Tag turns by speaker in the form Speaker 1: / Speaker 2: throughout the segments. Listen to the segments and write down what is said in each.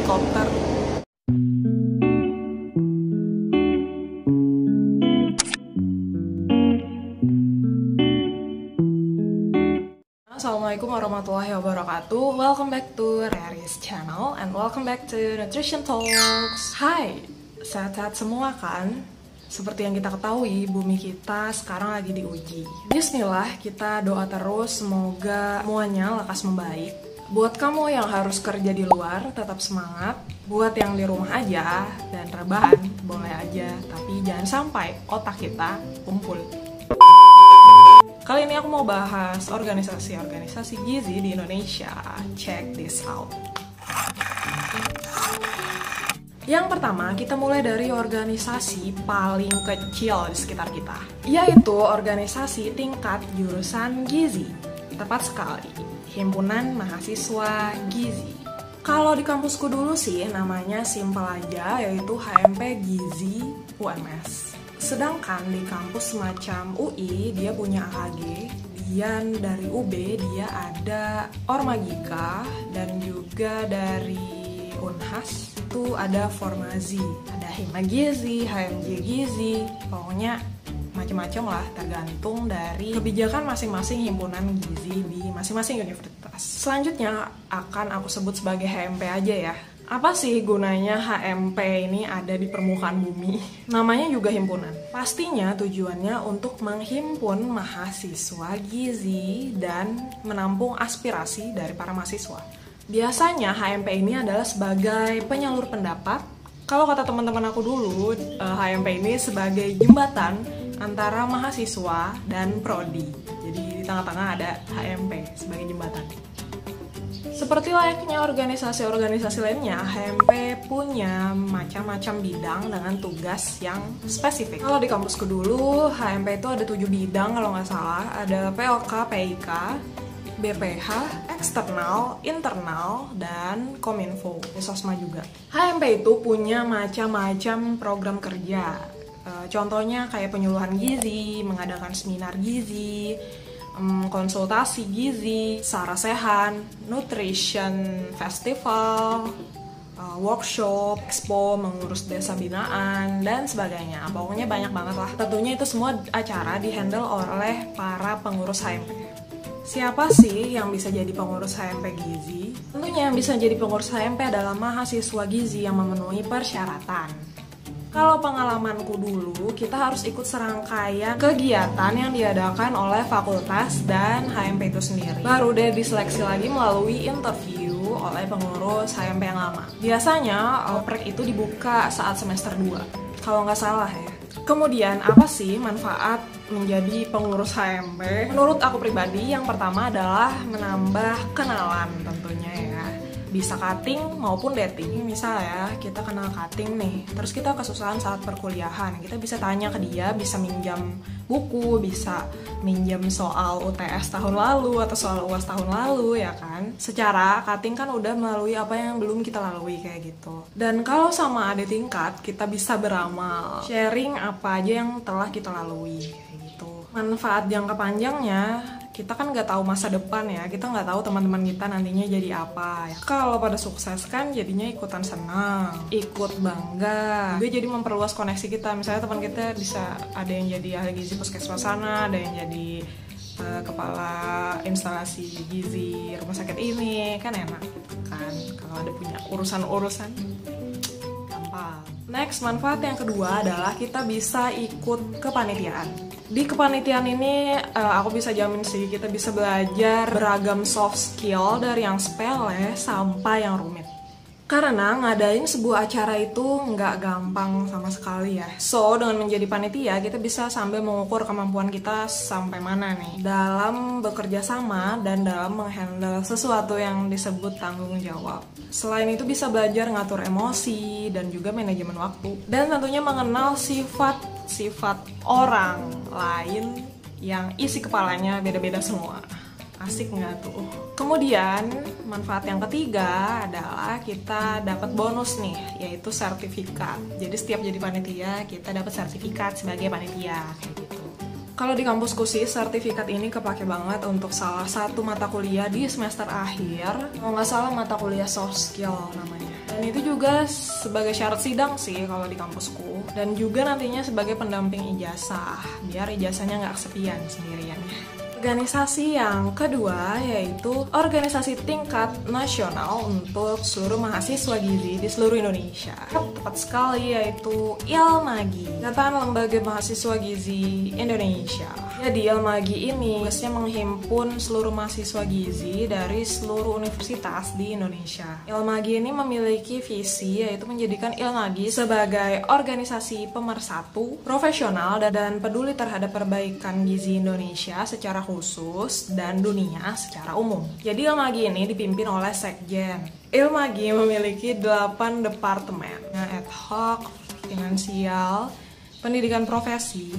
Speaker 1: helikopter. Assalamualaikum warahmatullahi wabarakatuh. Welcome back to Rary's channel and welcome back to Nutrition Talks. Hai, sehat-sehat semua kan? Seperti yang kita ketahui, bumi kita sekarang lagi diuji. Bismillah, kita doa terus semoga semuanya lekas membaik. Buat kamu yang harus kerja di luar, tetap semangat. Buat yang di rumah aja dan rebahan, boleh aja. Tapi jangan sampai otak kita kumpul. Kali ini aku mau bahas organisasi gizi di Indonesia. Check this out. Yang pertama, kita mulai dari organisasi paling kecil di sekitar kita, yaitu organisasi tingkat jurusan gizi. Tepat sekali, Himpunan Mahasiswa Gizi. Kalau di kampusku dulu sih namanya simpel aja, yaitu HMP Gizi UMS. Sedangkan di kampus semacam UI, dia punya AKG, dan dari UB dia ada Ormagika, dan juga dari Unhas itu ada Formazi, ada Himagizi, HMJ Gizi, pokoknya macam-macam lah, tergantung dari kebijakan masing-masing himpunan gizi di masing-masing universitas. Selanjutnya akan aku sebut sebagai HMP aja ya. Apa sih gunanya HMP ini ada di permukaan bumi? Namanya juga himpunan. Pastinya tujuannya untuk menghimpun mahasiswa gizi dan menampung aspirasi dari para mahasiswa. Biasanya HMP ini adalah sebagai penyalur pendapat. Kalau kata teman-teman aku dulu, HMP ini sebagai jembatan antara mahasiswa dan prodi. Jadi di tengah-tengah ada HMP sebagai jembatan. Seperti layaknya organisasi-organisasi lainnya, HMP punya macam-macam bidang dengan tugas yang spesifik. Kalau di kampusku dulu, HMP itu ada 7 bidang kalau nggak salah. Ada POK, PIK, BPH, eksternal, internal, dan Kominfo, Sosma juga. HMP itu punya macam-macam program kerja. Contohnya kayak penyuluhan gizi, mengadakan seminar gizi, konsultasi gizi, sarasehan, nutrition festival, workshop, expo, mengurus desa binaan, dan sebagainya. Pokoknya banyak banget lah. Tentunya itu semua acara dihandle oleh para pengurus HMP. Siapa sih yang bisa jadi pengurus HMP Gizi? Tentunya yang bisa jadi pengurus HMP adalah mahasiswa gizi yang memenuhi persyaratan. Kalau pengalamanku dulu, kita harus ikut serangkaian kegiatan yang diadakan oleh fakultas dan HMP itu sendiri. Baru deh diseleksi lagi melalui interview oleh pengurus HMP yang lama. Biasanya oprek itu dibuka saat semester 2, kalau nggak salah ya. Kemudian apa sih manfaat menjadi pengurus HMP? Menurut aku pribadi, yang pertama adalah menambah kenalan tentunya ya. Bisa cutting maupun dating. Misal ya, kita kenal cutting nih, terus kita kesusahan saat perkuliahan, kita bisa tanya ke dia, bisa minjam buku, bisa minjam soal UTS tahun lalu atau soal UAS tahun lalu ya kan. Secara cutting kan udah melalui apa yang belum kita lalui kayak gitu. Dan kalau sama adik tingkat, kita bisa beramal, sharing apa aja yang telah kita lalui kayak gitu. Manfaat jangka panjangnya, kita kan nggak tahu masa depan ya, kita nggak tahu teman-teman kita nantinya jadi apa ya. Kalau pada sukses kan jadinya ikutan senang, ikut bangga, juga jadi memperluas koneksi kita. Misalnya teman kita bisa ada yang jadi ahli gizi puskesmas sana, ada yang jadi kepala instalasi gizi rumah sakit ini, kan enak kan kalau ada punya urusan-urusan gampang. Next, manfaat yang kedua adalah kita bisa ikut kepanitiaan. Di kepanitiaan ini aku bisa jamin sih kita bisa belajar beragam soft skill dari yang sepele sampai yang rumit. Karena ngadain sebuah acara itu nggak gampang sama sekali ya. So, dengan menjadi panitia, kita bisa sambil mengukur kemampuan kita sampai mana nih dalam bekerja sama dan dalam menghandle sesuatu yang disebut tanggung jawab. Selain itu bisa belajar ngatur emosi dan juga manajemen waktu. Dan tentunya mengenal sifat orang lain yang isi kepalanya beda-beda semua. Asik nggak tuh? Kemudian manfaat yang ketiga adalah kita dapat bonus nih, yaitu sertifikat. Jadi setiap jadi panitia kita dapat sertifikat sebagai panitia kayak gitu. Kalau di kampusku sih, sertifikat ini kepake banget untuk salah satu mata kuliah di semester akhir. Kalau nggak salah mata kuliah soft skill namanya. Dan itu juga sebagai syarat sidang sih kalau di kampusku. Dan juga nantinya sebagai pendamping ijazah, biar ijazahnya nggak kesepian sendirian ya. Organisasi yang kedua yaitu organisasi tingkat nasional untuk seluruh mahasiswa gizi di seluruh Indonesia. Tepat sekali, yaitu ILMAGI, Ikatan Lembaga Mahasiswa Gizi Indonesia. Jadi ILMAGI ini biasanya menghimpun seluruh mahasiswa gizi dari seluruh universitas di Indonesia. ILMAGI ini memiliki visi yaitu menjadikan ILMAGI sebagai organisasi pemersatu, profesional, dan peduli terhadap perbaikan gizi Indonesia secara khusus dan dunia secara umum. Jadi ILMAGI ini dipimpin oleh Sekjen. ILMAGI memiliki 8 departemen, ad hoc, finansial, pendidikan profesi,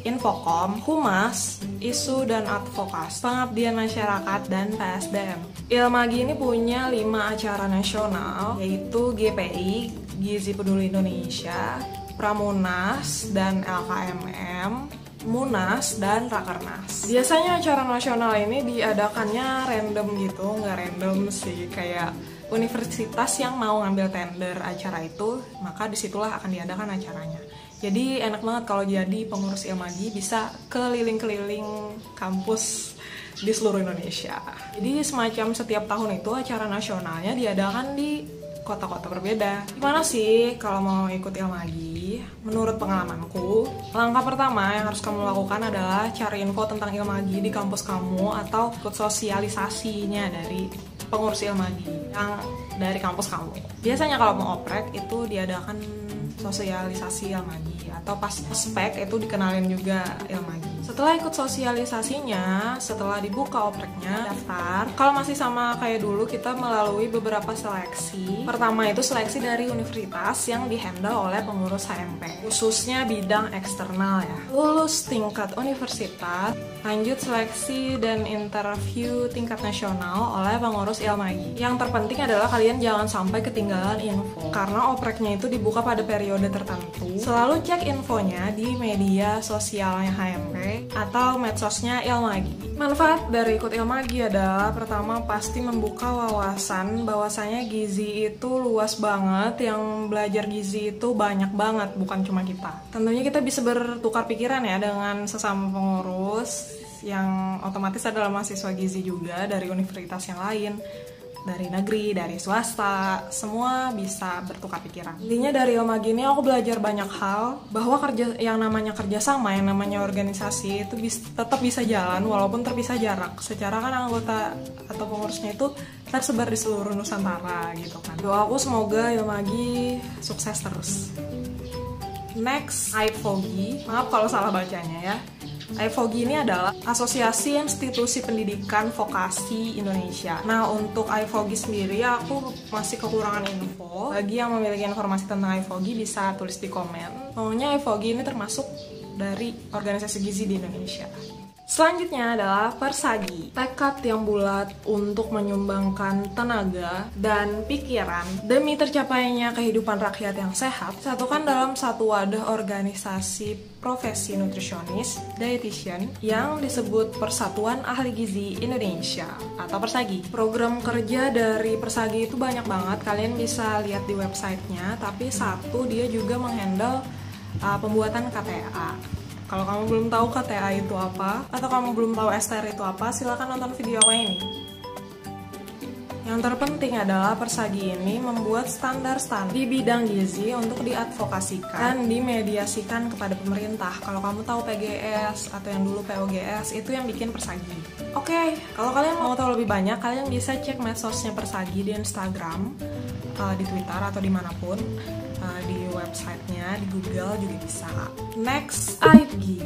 Speaker 1: infokom, humas, isu dan advokasi, pengabdian masyarakat, dan PSDM. ILMAGI ini punya 5 acara nasional, yaitu GPI, Gizi Peduli Indonesia, Pramunas, dan LKMM, Munas, dan Rakernas. Biasanya acara nasional ini diadakannya random gitu, nggak random sih, kayak universitas yang mau ngambil tender acara itu, maka disitulah akan diadakan acaranya. Jadi enak banget kalau jadi pengurus ILMAGI, bisa keliling-keliling kampus di seluruh Indonesia. Jadi semacam setiap tahun itu acara nasionalnya diadakan di kota-kota berbeda. Gimana sih kalau mau ikut ILMAGI? Menurut pengalamanku, langkah pertama yang harus kamu lakukan adalah cari info tentang ILMAGI di kampus kamu atau ikut sosialisasinya dari pengurus ILMAGI yang dari kampus kamu. Biasanya kalau mau oprek itu diadakan sosialisasi ILMAGI, atau pas spek itu dikenalin juga ILMAGI. Setelah ikut sosialisasinya, setelah dibuka opreknya, daftar. Kalau masih sama kayak dulu, kita melalui beberapa seleksi. Pertama itu seleksi dari universitas yang dihandle oleh pengurus HMP, khususnya bidang eksternal ya. Lulus tingkat universitas, lanjut seleksi dan interview tingkat nasional oleh pengurus ILMAGI. Yang terpenting adalah kalian jangan sampai ketinggalan info, karena opreknya itu dibuka pada periode tertentu. Selalu cek infonya di media sosialnya HMP atau medsosnya ILMAGI. Manfaat dari ikut ILMAGI adalah pertama pasti membuka wawasan bahwasanya gizi itu luas banget, yang belajar gizi itu banyak banget, bukan cuma kita. Tentunya kita bisa bertukar pikiran ya dengan sesama pengurus yang otomatis adalah mahasiswa gizi juga dari universitas yang lain, dari negeri, dari swasta, semua bisa bertukar pikiran. Intinya dari ILMAGI ini aku belajar banyak hal, bahwa yang namanya kerjasama, yang namanya organisasi itu tetap bisa jalan walaupun terpisah jarak. Secara kan anggota atau pengurusnya itu tersebar di seluruh Nusantara gitu kan. Doaku semoga ILMAGI sukses terus. Next, IFOGI. Maaf kalau salah bacanya ya. IFOGI ini adalah Asosiasi Institusi Pendidikan Vokasi Indonesia. Nah, untuk IFOGI sendiri aku masih kekurangan info. Bagi yang memiliki informasi tentang IFOGI bisa tulis di komen. Pokoknya IFOGI ini termasuk dari organisasi gizi di Indonesia. Selanjutnya adalah Persagi, tekad yang bulat untuk menyumbangkan tenaga dan pikiran demi tercapainya kehidupan rakyat yang sehat, satukan dalam satu wadah organisasi profesi nutrisionis, dietitian yang disebut Persatuan Ahli Gizi Indonesia atau Persagi. Program kerja dari Persagi itu banyak banget, kalian bisa lihat di websitenya, tapi satu dia juga menghandle pembuatan KTA. Kalau kamu belum tahu KTA itu apa, atau kamu belum tahu STR itu apa, silakan nonton video aku ini. Yang terpenting adalah Persagi ini membuat standar-standar di bidang gizi untuk diadvokasikan dan dimediasikan kepada pemerintah. Kalau kamu tahu PGS atau yang dulu POGS, itu yang bikin Persagi. Oke, kalau kalian mau tahu lebih banyak, kalian bisa cek medsosnya Persagi di Instagram, di Twitter, atau dimanapun. Di websitenya, di Google juga bisa. Next, AIPGI,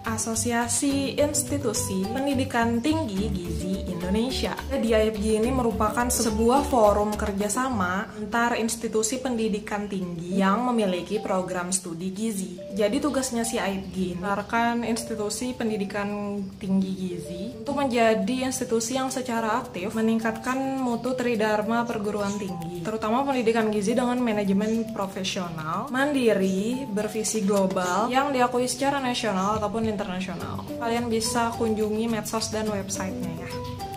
Speaker 1: Asosiasi Institusi Pendidikan Tinggi Gizi Indonesia. Di AIPGI ini merupakan sebuah forum kerjasama antar institusi pendidikan tinggi yang memiliki program studi gizi. Jadi tugasnya si AIPGI menawarkan institusi pendidikan tinggi gizi untuk menjadi institusi yang secara aktif meningkatkan mutu tridharma perguruan tinggi, terutama pendidikan gizi dengan manajemen profesional, mandiri, bervisi global, yang diakui secara nasional ataupun internasional. Kalian bisa kunjungi medsos dan websitenya ya.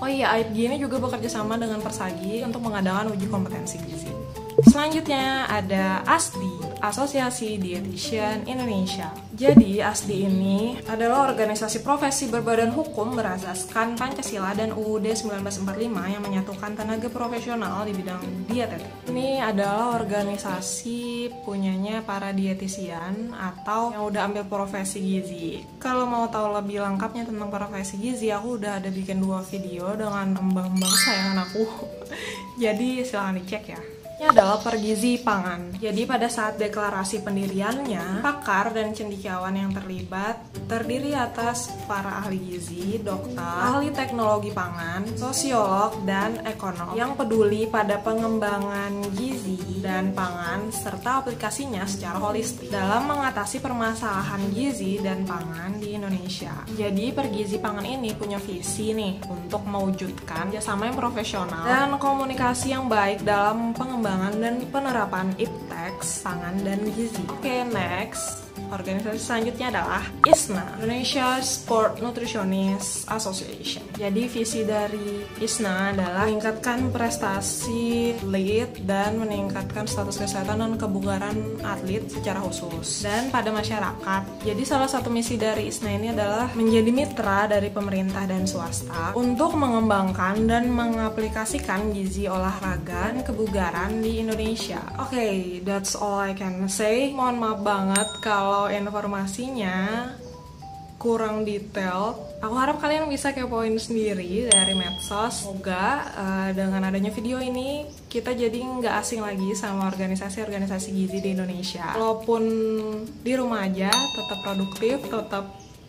Speaker 1: Oh iya, AIPG ini juga bekerja sama dengan Persagi untuk mengadakan uji kompetensi gizi. Selanjutnya ada ASDI, Asosiasi Dietitian Indonesia. Jadi ASDI ini adalah organisasi profesi berbadan hukum berasaskan Pancasila dan UUD 1945 yang menyatukan tenaga profesional di bidang dietetik. Ini adalah organisasi punyanya para dietitian atau yang udah ambil profesi gizi. Kalau mau tahu lebih lengkapnya tentang profesi gizi, aku udah ada bikin 2 video dengan embang-embang sayangan aku. Jadi silahkan dicek ya. Ini adalah pergizi pangan. Jadi pada saat deklarasi pendiriannya, pakar dan cendekiawan yang terlibat terdiri atas para ahli gizi, dokter, ahli teknologi pangan, sosiolog, dan ekonom yang peduli pada pengembangan gizi dan pangan serta aplikasinya secara holistik dalam mengatasi permasalahan gizi dan pangan di Indonesia. Jadi pergizi pangan ini punya visi nih untuk mewujudkan kerjasama yang profesional dan komunikasi yang baik dalam pengembangan dan penerapan IPTEX, pangan dan gizi. Oke, next. Organisasi selanjutnya adalah ISNA, Indonesia Sport Nutritionist Association. Jadi visi dari ISNA adalah meningkatkan prestasi atlet dan meningkatkan status kesehatan dan kebugaran atlet secara khusus dan pada masyarakat. Jadi salah satu misi dari ISNA ini adalah menjadi mitra dari pemerintah dan swasta untuk mengembangkan dan mengaplikasikan gizi olahraga dan kebugaran di Indonesia. Oke, that's all I can say. Mohon maaf banget kalau informasinya kurang detail. Aku harap kalian bisa kepoin sendiri dari medsos. Semoga dengan adanya video ini kita jadi nggak asing lagi sama organisasi-organisasi gizi di Indonesia. Walaupun di rumah aja, tetap produktif, tetap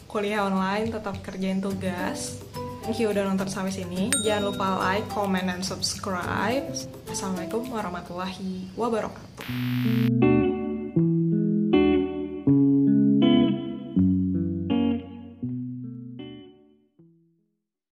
Speaker 1: kuliah online, tetap kerjain tugas. Thank you udah nonton sampai sini. Jangan lupa like, comment, dan subscribe. Assalamualaikum warahmatullahi wabarakatuh.